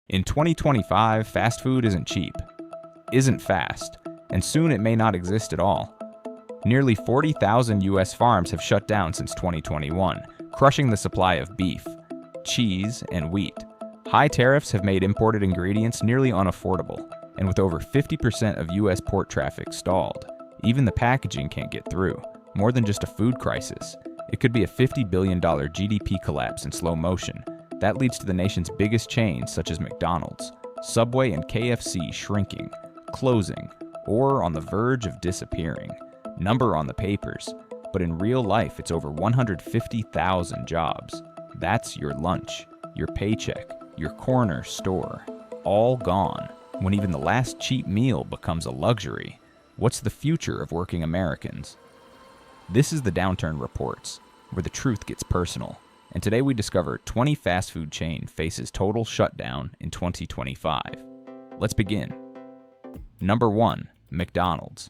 In 2025, fast food isn't cheap, isn't fast, and soon it may not exist at all. Nearly 40,000 U.S. farms have shut down since 2021, crushing the supply of beef, cheese, and wheat. High tariffs have made imported ingredients nearly unaffordable, and with over 50% of U.S. port traffic stalled, even the packaging can't get through. More than just a food crisis, it could be a $50 billion GDP collapse in slow motion. That leads to the nation's biggest chains such as McDonald's, Subway, and KFC shrinking, closing, or on the verge of disappearing. Number on the papers, but in real life it's over 150,000 jobs. That's your lunch, your paycheck, your corner store, all gone, when even the last cheap meal becomes a luxury. What's the future of working Americans? This is the Downturn Reports, where the truth gets personal. And today we discover 20 fast food chain faces total shutdown in 2025. Let's begin. Number 1, McDonald's.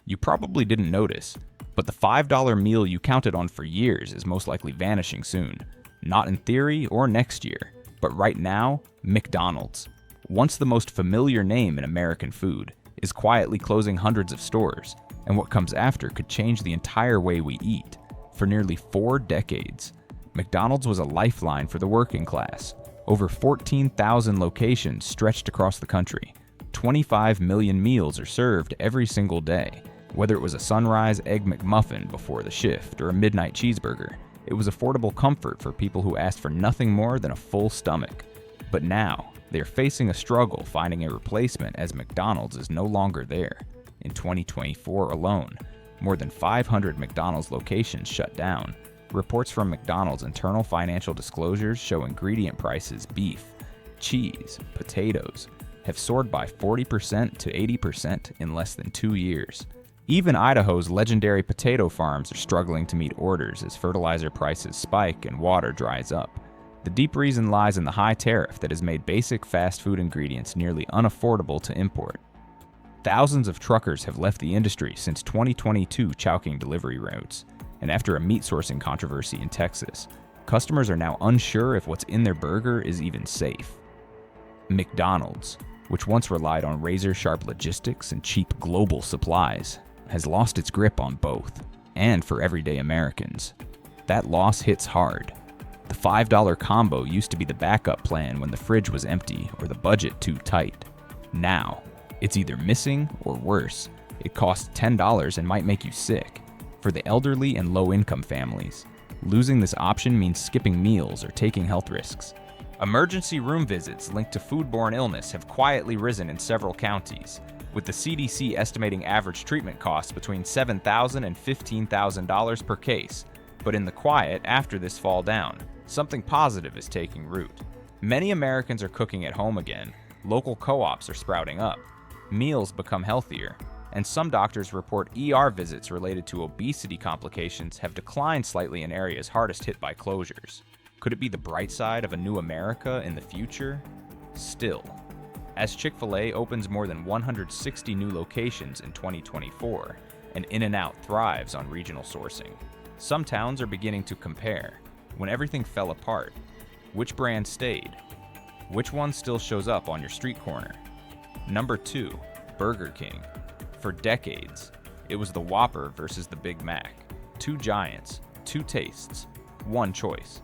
You probably didn't notice, but the $5 meal you counted on for years is most likely vanishing soon. Not in theory or next year, but right now, McDonald's, once the most familiar name in American food, is quietly closing hundreds of stores, and what comes after could change the entire way we eat. For nearly 4 decades, McDonald's was a lifeline for the working class. Over 14,000 locations stretched across the country. 25 million meals are served every single day. Whether it was a sunrise egg McMuffin before the shift or a midnight cheeseburger, it was affordable comfort for people who asked for nothing more than a full stomach. But now, they are facing a struggle finding a replacement as McDonald's is no longer there. In 2024 alone, more than 500 McDonald's locations shut down. Reports from McDonald's internal financial disclosures show ingredient prices, beef, cheese, potatoes, have soared by 40% to 80% in less than 2 years. Even Idaho's legendary potato farms are struggling to meet orders as fertilizer prices spike and water dries up. The deep reason lies in the high tariff that has made basic fast food ingredients nearly unaffordable to import. Thousands of truckers have left the industry since 2022 chowking delivery routes. And after a meat sourcing controversy in Texas, customers are now unsure if what's in their burger is even safe. McDonald's, which once relied on razor-sharp logistics and cheap global supplies, has lost its grip on both, and for everyday Americans. That loss hits hard. The $5 combo used to be the backup plan when the fridge was empty or the budget too tight. Now, it's either missing or worse, it costs $10 and might make you sick. For the elderly and low-income families, losing this option means skipping meals or taking health risks. Emergency room visits linked to foodborne illness have quietly risen in several counties, with the CDC estimating average treatment costs between $7,000 and $15,000 per case. But in the quiet after this fall down, something positive is taking root. Many Americans are cooking at home again, local co-ops are sprouting up, meals become healthier, and some doctors report ER visits related to obesity complications have declined slightly in areas hardest hit by closures. Could it be the bright side of a new America in the future? Still, as Chick-fil-A opens more than 160 new locations in 2024, and In-N-Out thrives on regional sourcing, some towns are beginning to compare. When everything fell apart, which brand stayed? Which one still shows up on your street corner? Number 2, Burger King. For decades, it was the Whopper versus the Big Mac. 2 giants, 2 tastes, 1 choice.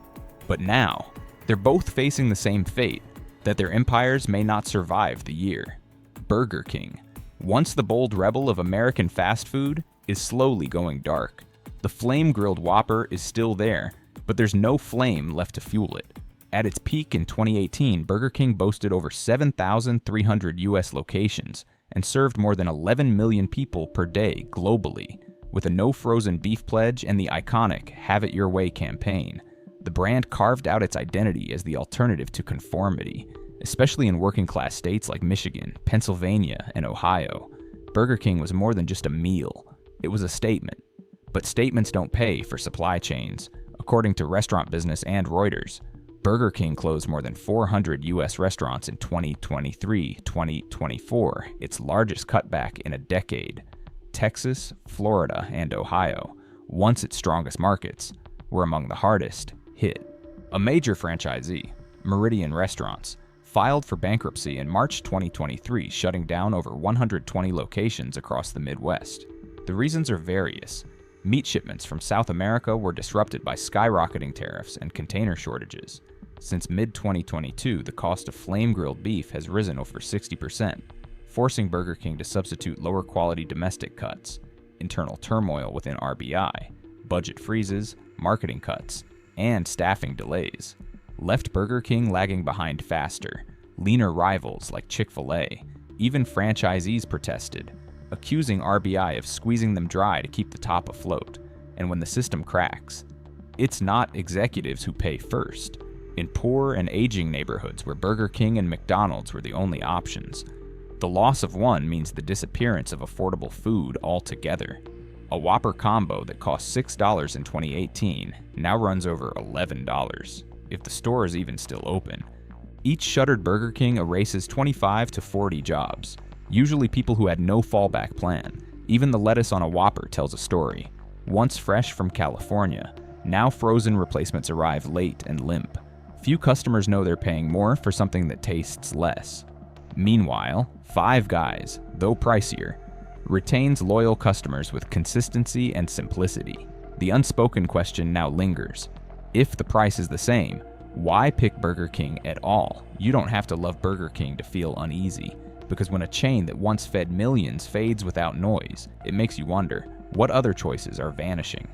But now, they're both facing the same fate, that their empires may not survive the year. Burger King, once the bold rebel of American fast food, is slowly going dark. The flame-grilled Whopper is still there, but there's no flame left to fuel it. At its peak in 2018, Burger King boasted over 7,300 U.S. locations, and served more than 11 million people per day globally. With a no frozen beef pledge and the iconic Have It Your Way campaign, the brand carved out its identity as the alternative to conformity, especially in working class states like Michigan, Pennsylvania, and Ohio. Burger King was more than just a meal, it was a statement. But statements don't pay for supply chains. According to Restaurant Business and Reuters, Burger King closed more than 400 U.S. restaurants in 2023-2024, its largest cutback in a decade. Texas, Florida, and Ohio, once its strongest markets, were among the hardest hit. A major franchisee, Meridian Restaurants, filed for bankruptcy in March 2023, shutting down over 120 locations across the Midwest. The reasons are various. Meat shipments from South America were disrupted by skyrocketing tariffs and container shortages. Since mid-2022, the cost of flame-grilled beef has risen over 60%, forcing Burger King to substitute lower-quality domestic cuts. Internal turmoil within RBI, budget freezes, marketing cuts, and staffing delays left Burger King lagging behind faster. Leaner rivals like Chick-fil-A, even franchisees protested, accusing RBI of squeezing them dry to keep the top afloat. And when the system cracks, it's not executives who pay first. In poor and aging neighborhoods where Burger King and McDonald's were the only options, the loss of one means the disappearance of affordable food altogether. A Whopper combo that cost $6 in 2018 now runs over $11, if the store is even still open. Each shuttered Burger King erases 25 to 40 jobs, usually people who had no fallback plan. Even the lettuce on a Whopper tells a story. Once fresh from California, now frozen replacements arrive late and limp. Few customers know they're paying more for something that tastes less. Meanwhile, Five Guys, though pricier, retains loyal customers with consistency and simplicity. The unspoken question now lingers. If the price is the same, why pick Burger King at all? You don't have to love Burger King to feel uneasy, because when a chain that once fed millions fades without noise, it makes you wonder, what other choices are vanishing?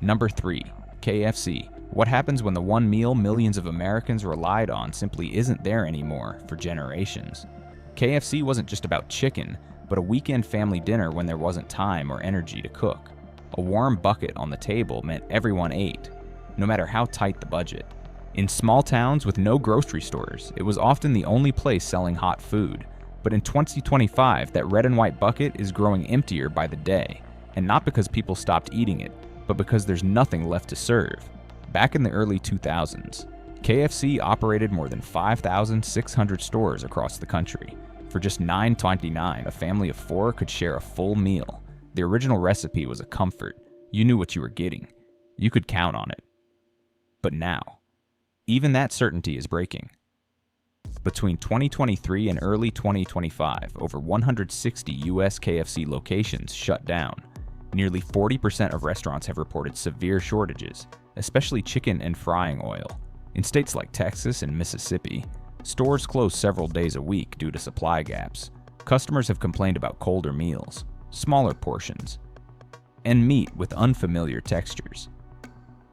Number 3. KFC. What happens when the one meal millions of Americans relied on simply isn't there anymore for generations? KFC wasn't just about chicken, but a weekend family dinner when there wasn't time or energy to cook. A warm bucket on the table meant everyone ate, no matter how tight the budget. In small towns with no grocery stores, it was often the only place selling hot food. But in 2025, that red and white bucket is growing emptier by the day, and not because people stopped eating it, but because there's nothing left to serve. Back in the early 2000s, KFC operated more than 5,600 stores across the country. For just $9.29, a family of 4 could share a full meal. The original recipe was a comfort. You knew what you were getting. You could count on it. But now, even that certainty is breaking. Between 2023 and early 2025, over 160 U.S. KFC locations shut down. Nearly 40% of restaurants have reported severe shortages, especially chicken and frying oil. In states like Texas and Mississippi, stores close several days a week due to supply gaps. Customers have complained about colder meals, smaller portions, and meat with unfamiliar textures.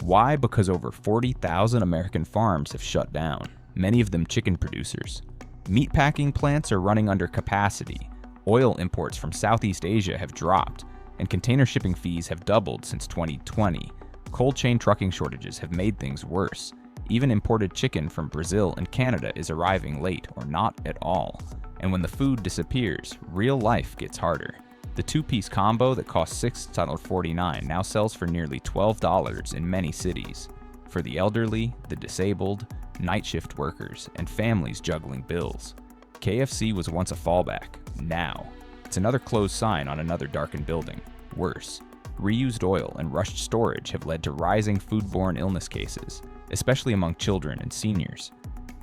Why? Because over 40,000 American farms have shut down, many of them chicken producers. Meatpacking plants are running under capacity. Oil imports from Southeast Asia have dropped, and container shipping fees have doubled since 2020. Cold chain trucking shortages have made things worse. Even imported chicken from Brazil and Canada is arriving late or not at all. And when the food disappears, real life gets harder. The two-piece combo that cost $6.49 now sells for nearly $12 in many cities. For the elderly, the disabled, night shift workers, and families juggling bills. KFC was once a fallback. Now, it's another closed sign on another darkened building. Worse, reused oil and rushed storage have led to rising foodborne illness cases, especially among children and seniors.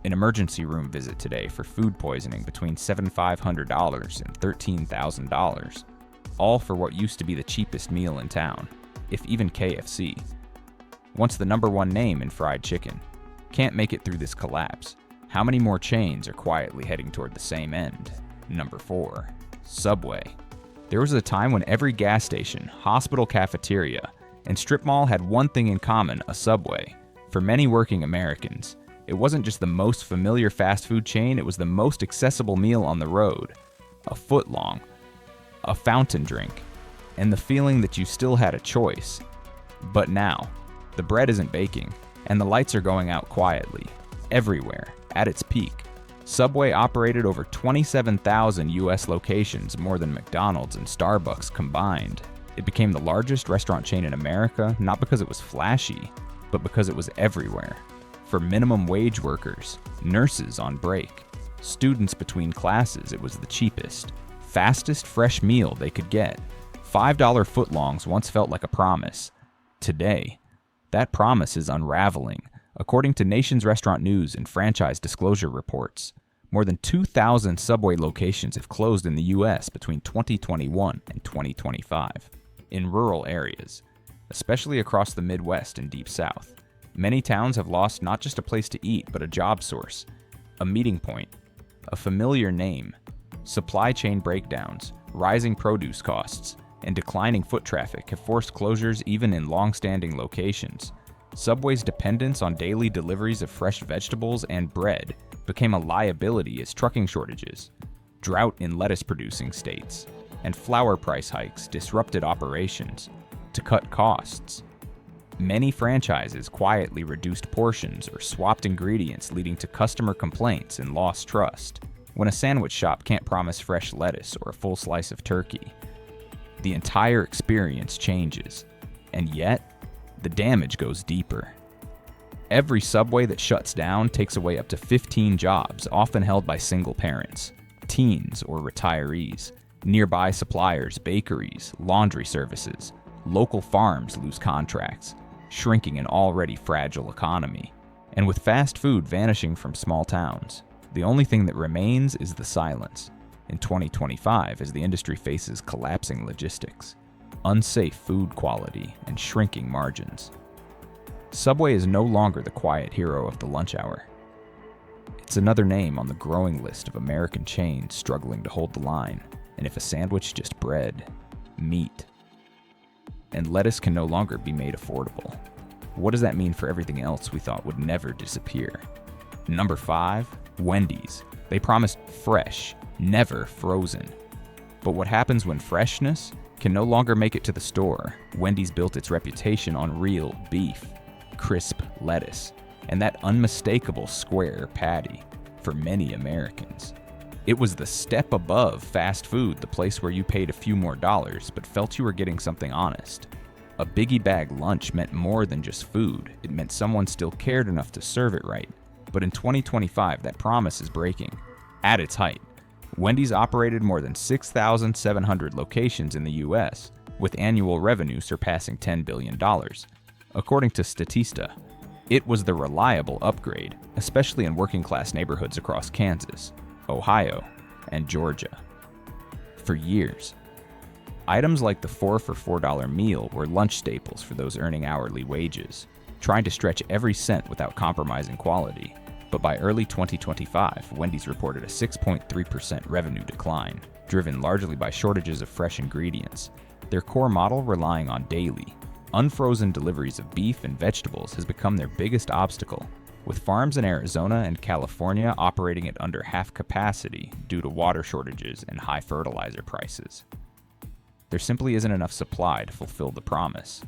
An emergency room visit today for food poisoning between $7,500 and $13,000. All for what used to be the cheapest meal in town, if even KFC. Once the #1 name in fried chicken. Can't make it through this collapse. How many more chains are quietly heading toward the same end? Number 4. Subway. There was a time when every gas station, hospital cafeteria, and strip mall had one thing in common: a Subway. For many working Americans, it wasn't just the most familiar fast food chain, it was the most accessible meal on the road. A foot long, a fountain drink, and the feeling that you still had a choice. But now, the bread isn't baking, and the lights are going out quietly, everywhere, at its peak. Subway operated over 27,000 U.S. locations, more than McDonald's and Starbucks combined. It became the largest restaurant chain in America, not because it was flashy, but because it was everywhere. For minimum wage workers, nurses on break, students between classes, it was the cheapest, fastest fresh meal they could get. $5 footlongs once felt like a promise. Today, that promise is unraveling. According to Nation's Restaurant News and franchise disclosure reports, more than 2,000 Subway locations have closed in the U.S. between 2021 and 2025. In rural areas, especially across the Midwest and Deep South, many towns have lost not just a place to eat, but a job source, a meeting point, a familiar name. Supply chain breakdowns, rising produce costs, and declining foot traffic have forced closures even in long-standing locations. Subway's dependence on daily deliveries of fresh vegetables and bread became a liability as trucking shortages, drought in lettuce-producing states, and flour price hikes disrupted operations. To cut costs, many franchises quietly reduced portions or swapped ingredients, leading to customer complaints and lost trust. When a sandwich shop can't promise fresh lettuce or a full slice of turkey, the entire experience changes, and yet, the damage goes deeper. Every Subway that shuts down takes away up to 15 jobs, often held by single parents, teens, or retirees. Nearby suppliers, bakeries, laundry services, local farms lose contracts, shrinking an already fragile economy. And with fast food vanishing from small towns, the only thing that remains is the silence. In 2025, as the industry faces collapsing logistics, unsafe food quality, and shrinking margins, Subway is no longer the quiet hero of the lunch hour. It's another name on the growing list of American chains struggling to hold the line, and if a sandwich just bread, meat, and lettuce can no longer be made affordable, what does that mean for everything else we thought would never disappear? Number 5, Wendys. They promised fresh, never frozen. But what happens when freshness can no longer make it to the store? Wendys built its reputation on real beef, crisp lettuce, and that unmistakable square patty for many Americans. It was the step above fast food, the place where you paid a few more dollars but felt you were getting something honest. A biggie bag lunch meant more than just food. It meant someone still cared enough to serve it right. But in 2025, that promise is breaking. At its height, Wendys operated more than 6,700 locations in the U.S., with annual revenue surpassing $10 billion. According to Statista, it was the reliable upgrade, especially in working-class neighborhoods across Kansas, Ohio, and Georgia. For years, items like the 4 for $4 meal were lunch staples for those earning hourly wages, trying to stretch every cent without compromising quality. But by early 2025, Wendys reported a 6.3% revenue decline, driven largely by shortages of fresh ingredients. Their core model, relying on daily, unfrozen deliveries of beef and vegetables, has become their biggest obstacle, with farms in Arizona and California operating at under half capacity due to water shortages and high fertilizer prices. There simply isn't enough supply to fulfill the promise.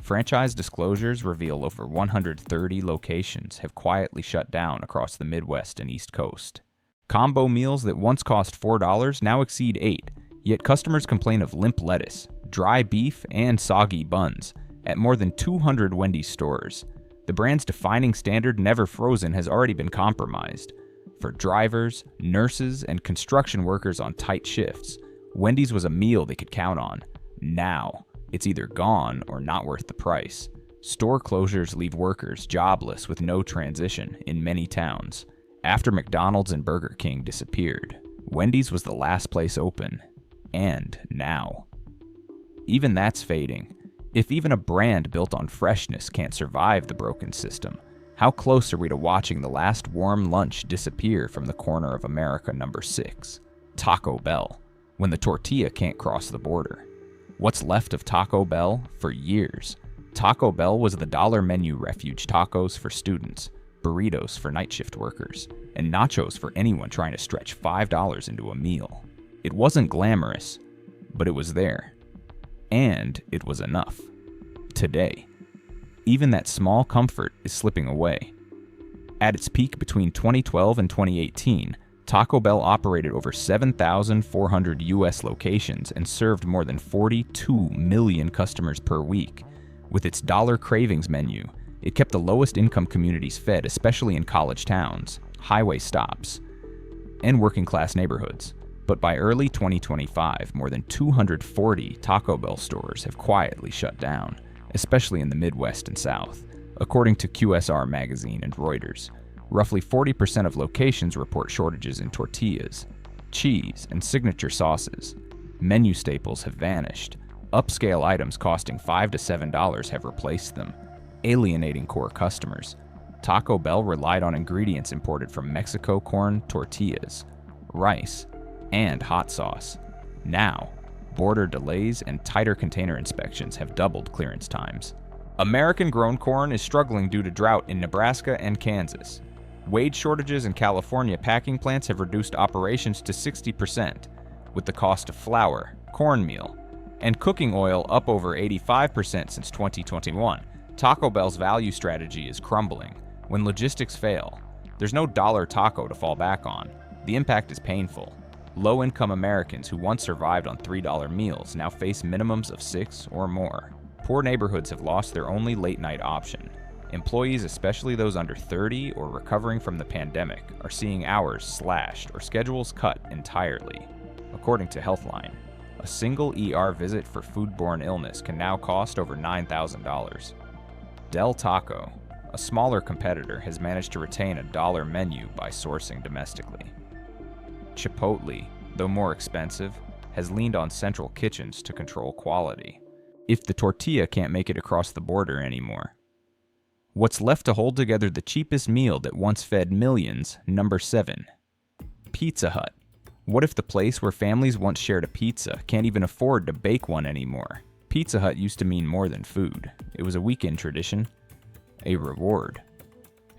Franchise disclosures reveal over 130 locations have quietly shut down across the Midwest and East Coast. Combo meals that once cost $4 now exceed $8, yet customers complain of limp lettuce, dry beef, and soggy buns at more than 200 Wendys stores. The brand's defining standard, never frozen, has already been compromised. For drivers, nurses, and construction workers on tight shifts, Wendys was a meal they could count on. Now, it's either gone or not worth the price. Store closures leave workers jobless with no transition in many towns. After McDonald's and Burger King disappeared, Wendys was the last place open. And now, even that's fading. If even a brand built on freshness can't survive the broken system, how close are we to watching the last warm lunch disappear from the corner of America? Number 6, Taco Bell. When the tortilla can't cross the border. What's left of Taco Bell? For years, Taco Bell was the dollar menu refuge: tacos for students, burritos for night shift workers, and nachos for anyone trying to stretch $5 into a meal. It wasn't glamorous, but it was there. And it was enough. Today, even that small comfort is slipping away. At its peak between 2012 and 2018, Taco Bell operated over 7,400 U.S. locations and served more than 42 million customers per week. With its dollar cravings menu, it kept the lowest income communities fed, especially in college towns, highway stops, and working class neighborhoods. But by early 2025, more than 240 Taco Bell stores have quietly shut down, especially in the Midwest and South. According to QSR Magazine and Reuters, roughly 40% of locations report shortages in tortillas, cheese, and signature sauces. Menu staples have vanished. Upscale items costing $5 to $7 have replaced them, alienating core customers. Taco Bell relied on ingredients imported from Mexico: corn tortillas, rice, and hot sauce. Now, border delays and tighter container inspections have doubled clearance times. American-grown corn is struggling due to drought in Nebraska and Kansas. Wage shortages in California packing plants have reduced operations to 60%, with the cost of flour, cornmeal, and cooking oil up over 85% since 2021. Taco Bell's value strategy is crumbling. When logistics fail, there's no dollar taco to fall back on. The impact is painful. Low-income Americans who once survived on $3 meals now face minimums of $6 or more. Poor neighborhoods have lost their only late-night option. Employees, especially those under 30 or recovering from the pandemic, are seeing hours slashed or schedules cut entirely. According to Healthline, a single ER visit for foodborne illness can now cost over $9,000. Del Taco, a smaller competitor, has managed to retain a dollar menu by sourcing domestically. Chipotle, though more expensive, has leaned on central kitchens to control quality. If the tortilla can't make it across the border anymore. What's left to hold together the cheapest meal that once fed millions? Number 7. Pizza Hut. What if the place where families once shared a pizza can't even afford to bake one anymore? Pizza Hut used to mean more than food. It was a weekend tradition, a reward.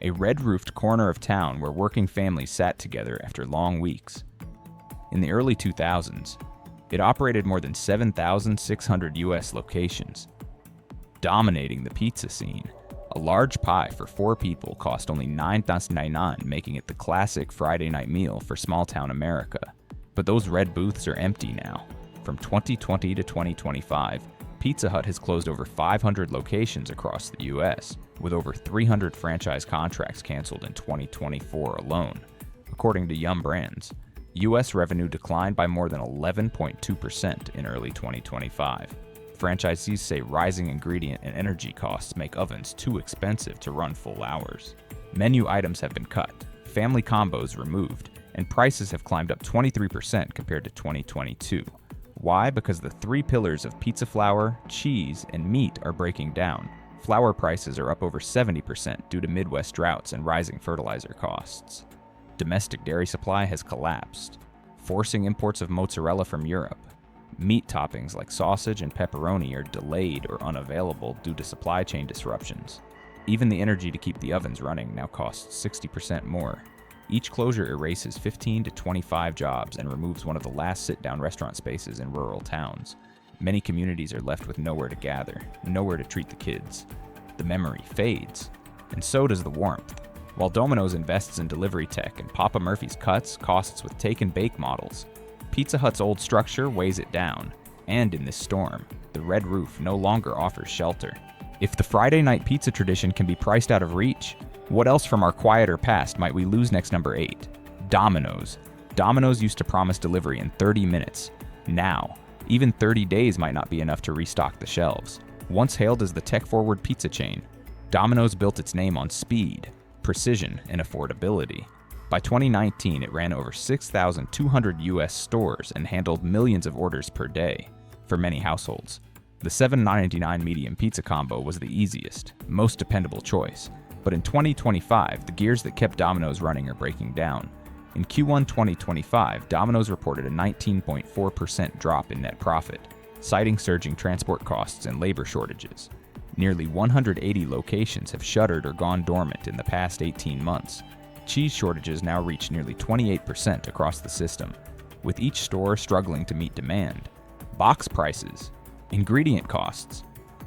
A red-roofed corner of town where working families sat together after long weeks. In the early 2000s, it operated more than 7,600 U.S. locations, dominating the pizza scene. A large pie for 4 people cost only $9.99, making it the classic Friday night meal for small-town America. But those red booths are empty now. From 2020 to 2025, Pizza Hut has closed over 500 locations across the U.S., with over 300 franchise contracts canceled in 2024 alone. According to Yum Brands, U.S. revenue declined by more than 11.2% in early 2025. Franchisees say rising ingredient and energy costs make ovens too expensive to run full hours. Menu items have been cut, family combos removed, and prices have climbed up 23% compared to 2022. Why? Because the 3 pillars of pizza flour, cheese, and meat are breaking down. Flour prices are up over 70% due to Midwest droughts and rising fertilizer costs. Domestic dairy supply has collapsed, forcing imports of mozzarella from Europe. Meat toppings like sausage and pepperoni are delayed or unavailable due to supply chain disruptions. Even the energy to keep the ovens running now costs 60% more. Each closure erases 15 to 25 jobs and removes one of the last sit-down restaurant spaces in rural towns. Many communities are left with nowhere to gather, nowhere to treat the kids. The memory fades, and so does the warmth. While Domino's invests in delivery tech and Papa Murphy's cuts costs with take-and-bake models, Pizza Hut's old structure weighs it down. And in this storm, the red roof no longer offers shelter. If the Friday night pizza tradition can be priced out of reach, what else from our quieter past might we lose next? Number 8. Domino's. Domino's used to promise delivery in 30 minutes. Now, even 30 days might not be enough to restock the shelves. Once hailed as the tech-forward pizza chain, Domino's built its name on speed, precision, and affordability. By 2019, it ran over 6,200 U.S. stores and handled millions of orders per day. For many households, the $7.99 medium pizza combo was the easiest, most dependable choice. But in 2025, the gears that kept Domino's running are breaking down. In Q1 2025, Domino's reported a 19.4% drop in net profit, citing surging transport costs and labor shortages. Nearly 180 locations have shuttered or gone dormant in the past 18 months. Cheese shortages now reach nearly 28% across the system, with each store struggling to meet demand. Box prices, ingredient costs,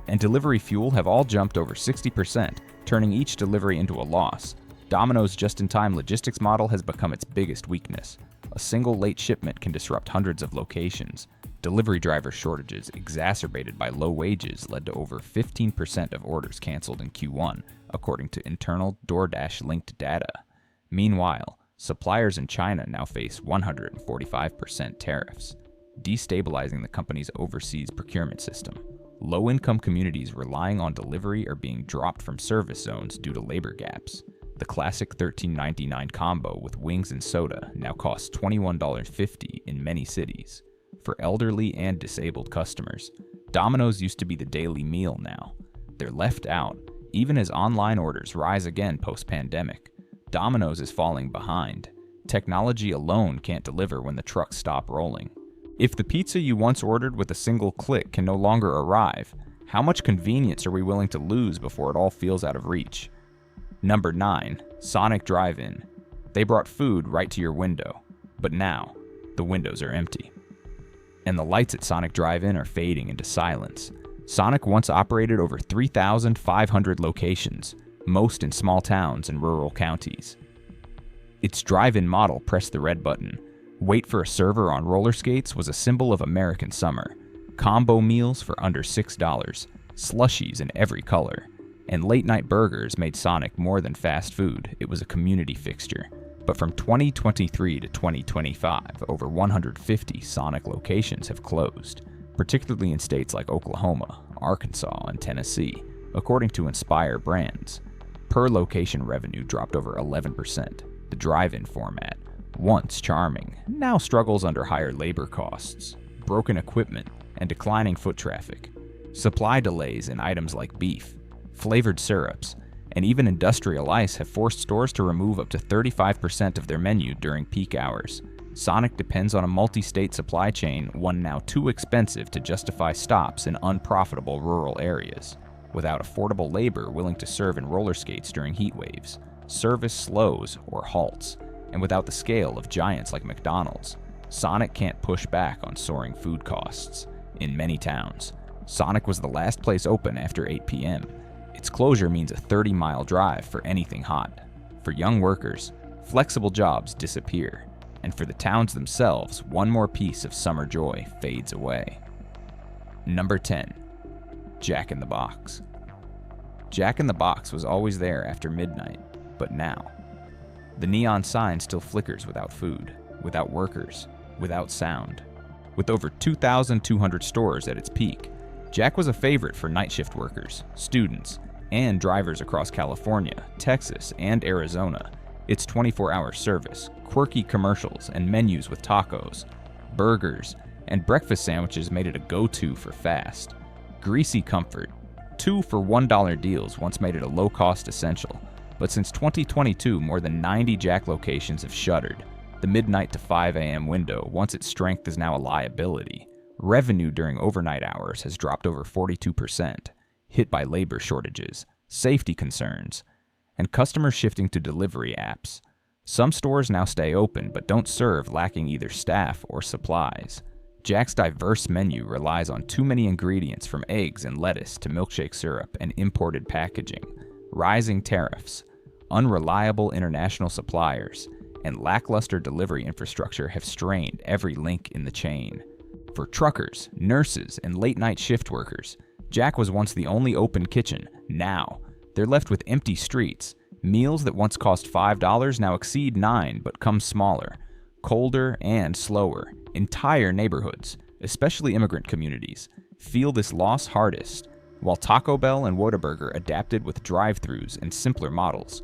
and delivery fuel have all jumped over 60%, turning each delivery into a loss. Domino's just-in-time logistics model has become its biggest weakness. A single late shipment can disrupt hundreds of locations. Delivery driver shortages, exacerbated by low wages, led to over 15% of orders canceled in Q1, according to internal DoorDash-linked data. Meanwhile, suppliers in China now face 145% tariffs, destabilizing the company's overseas procurement system. Low-income communities relying on delivery are being dropped from service zones due to labor gaps. The classic $13.99 combo with wings and soda now costs $21.50 in many cities. For elderly and disabled customers, Domino's used to be the daily meal now. They're left out, even as online orders rise again post-pandemic. Domino's is falling behind. Technology alone can't deliver when the trucks stop rolling. If the pizza you once ordered with a single click can no longer arrive, how much convenience are we willing to lose before it all feels out of reach? Number 9. Sonic DriveIn. They brought food right to your window, but now, the windows are empty. And the lights at Sonic DriveIn are fading into silence. Sonic once operated over 3,500 locations, most in small towns and rural counties. Its drive-in model, press the red button, wait for a server on roller skates, was a symbol of American summer. Combo meals for under $6, slushies in every color, and late-night burgers made Sonic more than fast food. It was a community fixture. But from 2023 to 2025, over 150 Sonic locations have closed, particularly in states like Oklahoma, Arkansas, and Tennessee, according to Inspire Brands. Per location revenue dropped over 11%. The drive-in format, once charming, now struggles under higher labor costs, broken equipment, and declining foot traffic. Supply delays in items like beef, flavored syrups, and even industrial ice have forced stores to remove up to 35% of their menu during peak hours. Sonic depends on a multi-state supply chain, one now too expensive to justify stops in unprofitable rural areas. Without affordable labor willing to serve in roller skates during heat waves, service slows or halts, and without the scale of giants like McDonald's, Sonic can't push back on soaring food costs. In many towns, Sonic was the last place open after 8 p.m. Its closure means a 30-mile drive for anything hot. For young workers, flexible jobs disappear, and for the towns themselves, one more piece of summer joy fades away. Number 10. Jack in the Box. Jack in the Box was always there after midnight, but now, the neon sign still flickers without food, without workers, without sound. With over 2,200 stores at its peak, Jack was a favorite for night shift workers, students, and drivers across California, Texas, and Arizona. Its 24-hour service, quirky commercials, and menus with tacos, burgers, and breakfast sandwiches made it a go-to for fast. Greasy comfort, 2 for $1 deals once made it a low-cost essential, but since 2022, more than 90 Jack locations have shuttered. The midnight to 5 a.m. window, once its strength is now a liability. Revenue during overnight hours has dropped over 42%, hit by labor shortages, safety concerns, and customers shifting to delivery apps. Some stores now stay open but don't serve, lacking either staff or supplies. Jack's diverse menu relies on too many ingredients, from eggs and lettuce to milkshake syrup and imported packaging. Rising tariffs, unreliable international suppliers, and lackluster delivery infrastructure have strained every link in the chain. For truckers, nurses, and late-night shift workers, Jack was once the only open kitchen. Now, they're left with empty streets. Meals that once cost $5 now exceed $9 but come smaller, colder, and slower. Entire neighborhoods, especially immigrant communities, feel this loss hardest. While Taco Bell and Whataburger adapted with drive-thrus and simpler models,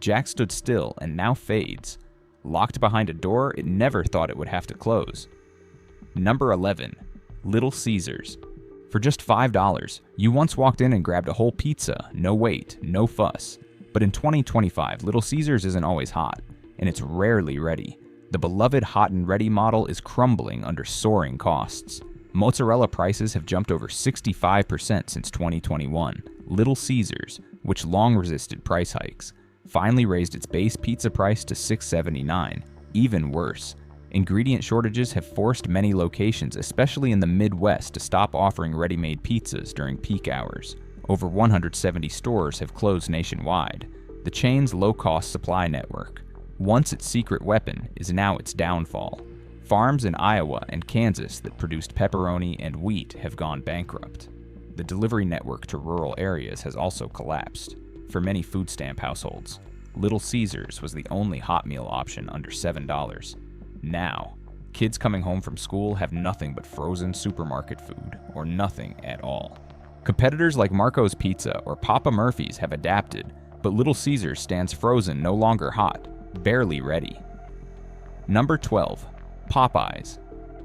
Jack stood still and now fades. Locked behind a door it never thought it would have to close. Number 11. Little Caesars. For just $5, you once walked in and grabbed a whole pizza, no wait, no fuss. But in 2025, Little Caesars isn't always hot, and it's rarely ready. The beloved hot and ready model is crumbling under soaring costs. Mozzarella prices have jumped over 65% since 2021. Little Caesars, which long resisted price hikes, finally raised its base pizza price to $6.79. Even worse, ingredient shortages have forced many locations, especially in the Midwest, to stop offering ready-made pizzas during peak hours. Over 170 stores have closed nationwide. The chain's low-cost supply network, once its secret weapon, is now its downfall. Farms in Iowa and Kansas that produced pepperoni and wheat have gone bankrupt. The delivery network to rural areas has also collapsed. For many food stamp households, Little Caesars was the only hot meal option under $7. Now, kids coming home from school have nothing but frozen supermarket food, or nothing at all. Competitors like Marco's Pizza or Papa Murphy's have adapted, but Little Caesars stands frozen, no longer hot, barely ready. Number 12. Popeyes.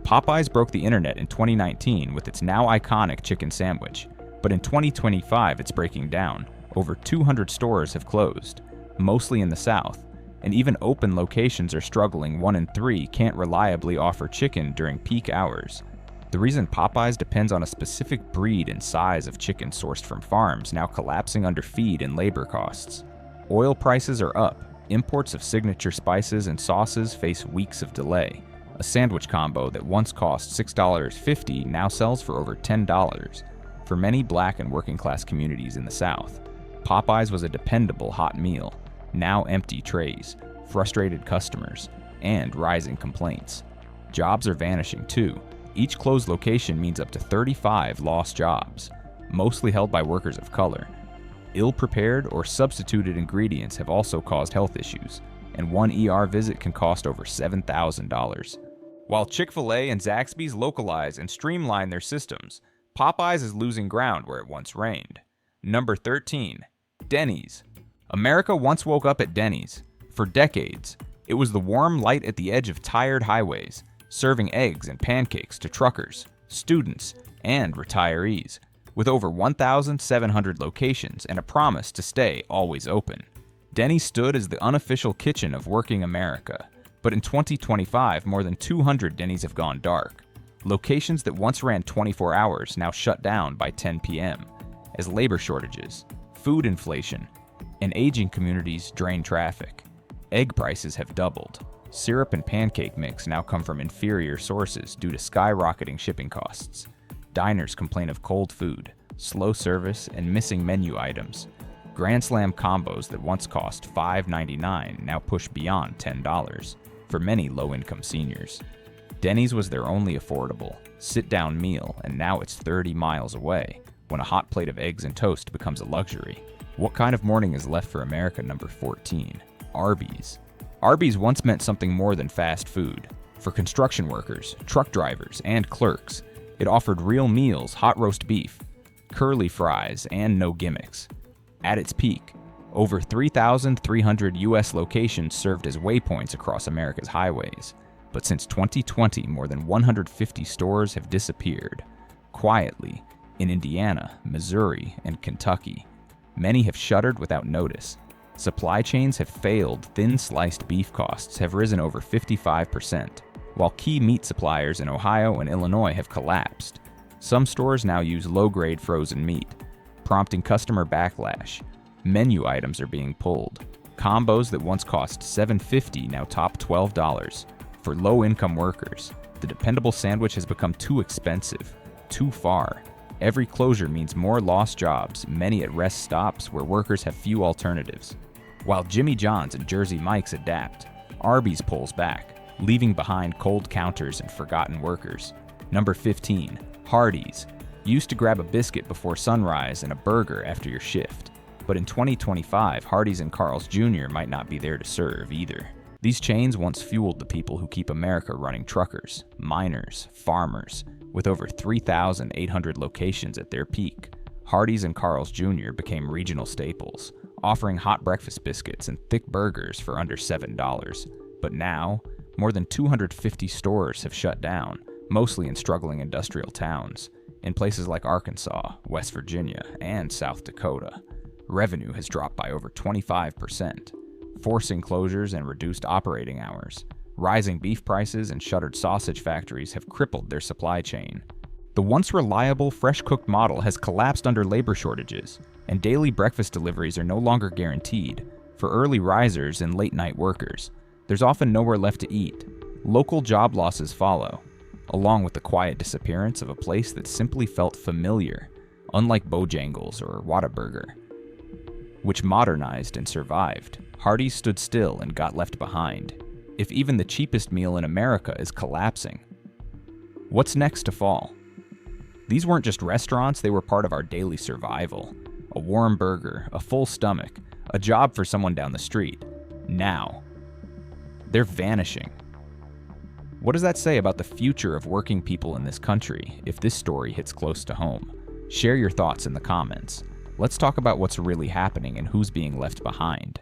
Popeyes broke the internet in 2019 with its now iconic chicken sandwich, but in 2025 it's breaking down. Over 200 stores have closed, mostly in the South, and even open locations are struggling. 1 in 3 can't reliably offer chicken during peak hours. The reason Popeyes depends on a specific breed and size of chicken sourced from farms now collapsing under feed and labor costs. Oil prices are up, imports of signature spices and sauces face weeks of delay. A sandwich combo that once cost $6.50 now sells for over $10. For many Black and working class communities in the South, Popeyes was a dependable hot meal. Now empty trays, frustrated customers, and rising complaints. Jobs are vanishing too. Each closed location means up to 35 lost jobs, mostly held by workers of color. Ill-prepared or substituted ingredients have also caused health issues, and one ER visit can cost over $7,000. While Chick-fil-A and Zaxby's localize and streamline their systems, Popeyes is losing ground where it once reigned. Number 13. Dennys. America once woke up at Dennys. For decades, it was the warm light at the edge of tired highways, serving eggs and pancakes to truckers, students, and retirees, with over 1,700 locations and a promise to stay always open. Dennys stood as the unofficial kitchen of working America, but in 2025, more than 200 Dennys have gone dark. Locations that once ran 24 hours now shut down by 10 p.m. as labor shortages, food inflation, and aging communities drain traffic. Egg prices have doubled. Syrup and pancake mix now come from inferior sources due to skyrocketing shipping costs. Diners complain of cold food, slow service, and missing menu items. Grand Slam combos that once cost $5.99 now push beyond $10 for many low-income seniors. Dennys was their only affordable, sit-down meal, and now it's 30 miles away when a hot plate of eggs and toast becomes a luxury. What kind of morning is left for America? Number 14. Arbys. Arbys once meant something more than fast food. For construction workers, truck drivers, and clerks, it offered real meals, hot roast beef, curly fries, and no gimmicks. At its peak, over 3,300 U.S. locations served as waypoints across America's highways. But since 2020, more than 150 stores have disappeared. Quietly, in Indiana, Missouri, and Kentucky, many have shuttered without notice. Supply chains have failed. Thin sliced beef costs have risen over 55%, while key meat suppliers in Ohio and Illinois have collapsed. Some stores now use low-grade frozen meat, prompting customer backlash. Menu items are being pulled. Combos that once cost $7.50 now top $12. For low-income workers, the dependable sandwich has become too expensive, too far. Every closure means more lost jobs, many at rest stops where workers have few alternatives. While Jimmy John's and Jersey Mike's adapt, Arbys pulls back, leaving behind cold counters and forgotten workers. Number 15. Hardee's. Used to grab a biscuit before sunrise and a burger after your shift. But in 2025, Hardee's and Carl's Jr. might not be there to serve either. These chains once fueled the people who keep America running: truckers, miners, farmers. With over 3,800 locations at their peak, Hardee's and Carl's Jr. became regional staples, offering hot breakfast biscuits and thick burgers for under $7. But now, more than 250 stores have shut down, mostly in struggling industrial towns. In places like Arkansas, West Virginia, and South Dakota, revenue has dropped by over 25%, forcing closures and reduced operating hours. Rising beef prices and shuttered sausage factories have crippled their supply chain. The once reliable, fresh-cooked model has collapsed under labor shortages, and daily breakfast deliveries are no longer guaranteed. For early risers and late-night workers, there's often nowhere left to eat. Local job losses follow, along with the quiet disappearance of a place that simply felt familiar, unlike Bojangles or Whataburger, which modernized and survived. Hardee's stood still and got left behind. If even the cheapest meal in America is collapsing, what's next to fall? These weren't just restaurants, they were part of our daily survival. A warm burger, a full stomach, a job for someone down the street. Now, they're vanishing. What does that say about the future of working people in this country if this story hits close to home? Share your thoughts in the comments. Let's talk about what's really happening and who's being left behind.